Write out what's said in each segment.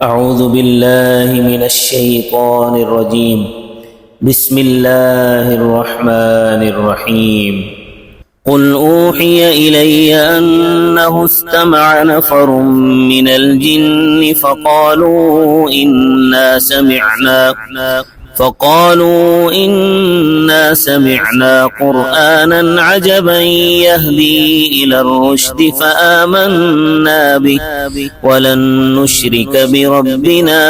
أعوذ بالله من الشيطان الرجيم. بسم الله الرحمن الرحيم. قل أوحي إلي أنه استمع نفر من الجن فقالوا إنا سمعنا قرآنا عجبا يهدي إلى الرشد فآمنا به ولن نشرك بربنا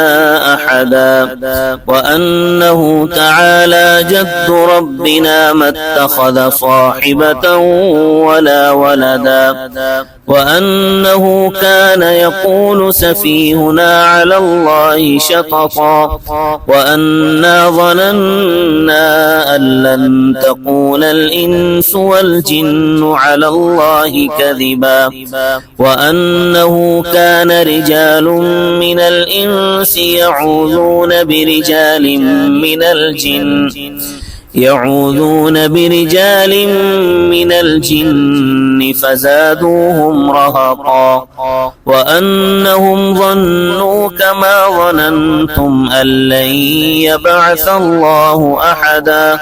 أحدا وأنه تعالى جد ربنا ما اتخذ صاحبة ولا ولدا وأنه كان يقول سفيهنا على الله شططا وأنا ظننا أن لن تقول الإنس والجن على الله كذبا وأنه كان رجال من الإنس يعوذون برجال من الجن فزادوهم رهقا وأنهم ظنوا كما ظننتم أن لن يبعث الله أحدا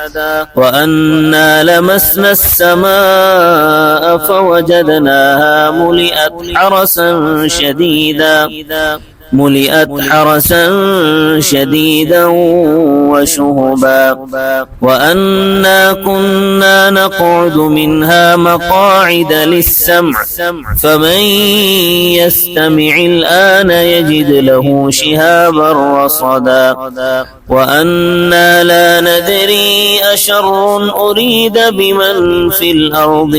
وأنا لمسنا السماء فوجدناها ملئت حرسا شديدا وشهبا وأنا كنا نقعد منها مقاعد للسمع فمن يستمع الآن يجد له شهابا رصدا وأنا لا ندري أشر أريد بمن في الأرض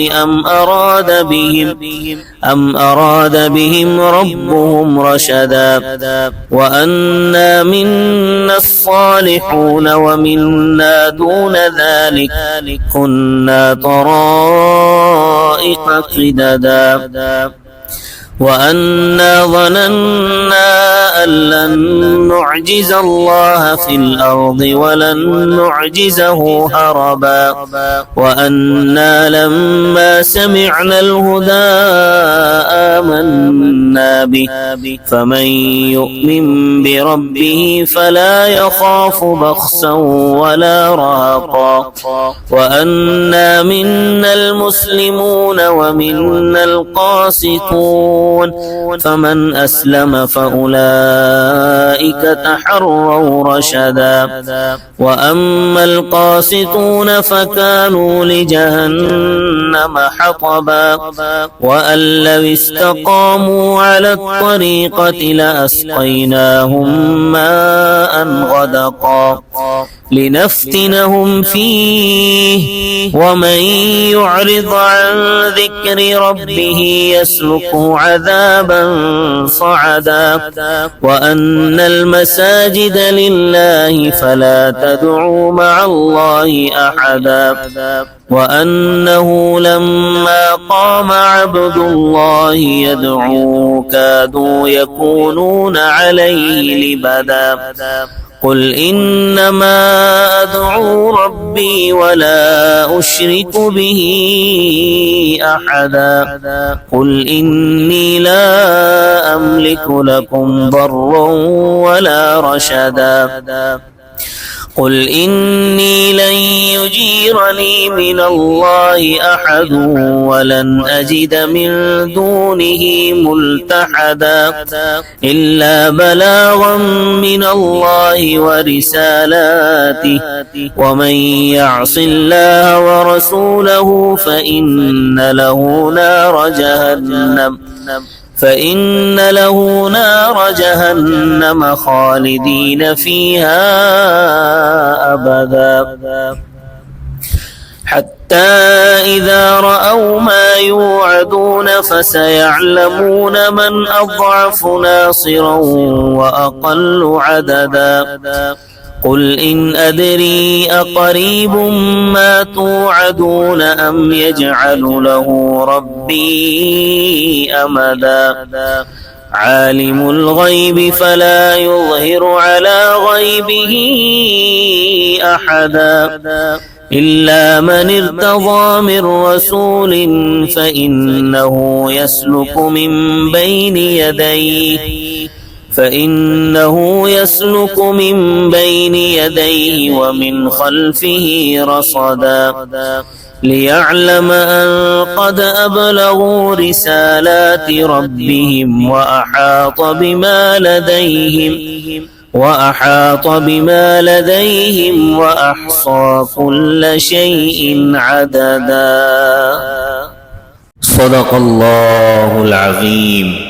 أم أراد بهم ربهم رشدا وأنا منا الصالحون ومنا دون ذلك كنا طرائق قددا وأنا ظننا أن لن نعجز الله في الأرض ولن نعجزه هربا وأنا لما سمعنا الهدى آمنا به فمن يؤمن بربه فلا يخاف بخسا ولا رهقا وأنا منا المسلمون ومنا القاسطون فمن أسلم فأولئك تحروا رشدا وأما القاسطون فكانوا لجهنم حطبا وأن لو استقاموا على الطريقة لأسقيناهم ماء غدقا لنفتنهم فيه ومن يعرض عن ذكر ربه يسلكه عذابا صعدا وأن المساجد لله فلا تدعوا مع الله أحدا وأنه لما قام عبد الله يدعوه كادوا يكونون عليه لبدا قل إنما أدعو ربي ولا أشرك به أحدا قل إني لا أملك لكم ضرا ولا رشدا قل إني لن يجيرني من الله أحد ولن أجد من دونه ملتحدا إلا بلاغا من الله ورسالاته ومن يعص الله ورسوله فإن له نار جهنم خالدين فيها أبدا حتى إذا رأوا ما يوعدون فسيعلمون من أضعف ناصرا وأقل عددا قل إن أدري أقريب ما توعدون أم يجعل له ربي أمدا عالم الغيب فلا يظهر على غيبه أحدا إلا من ارتضى من رسول فإنه يسلك من بين يديه فإنه يسلك من بين يديه ومن خلفه رصدا ليعلم أن قد أبلغوا رسالات ربهم وأحاط بما لديهم وأحصى كل شيء عددا. صدق الله العظيم.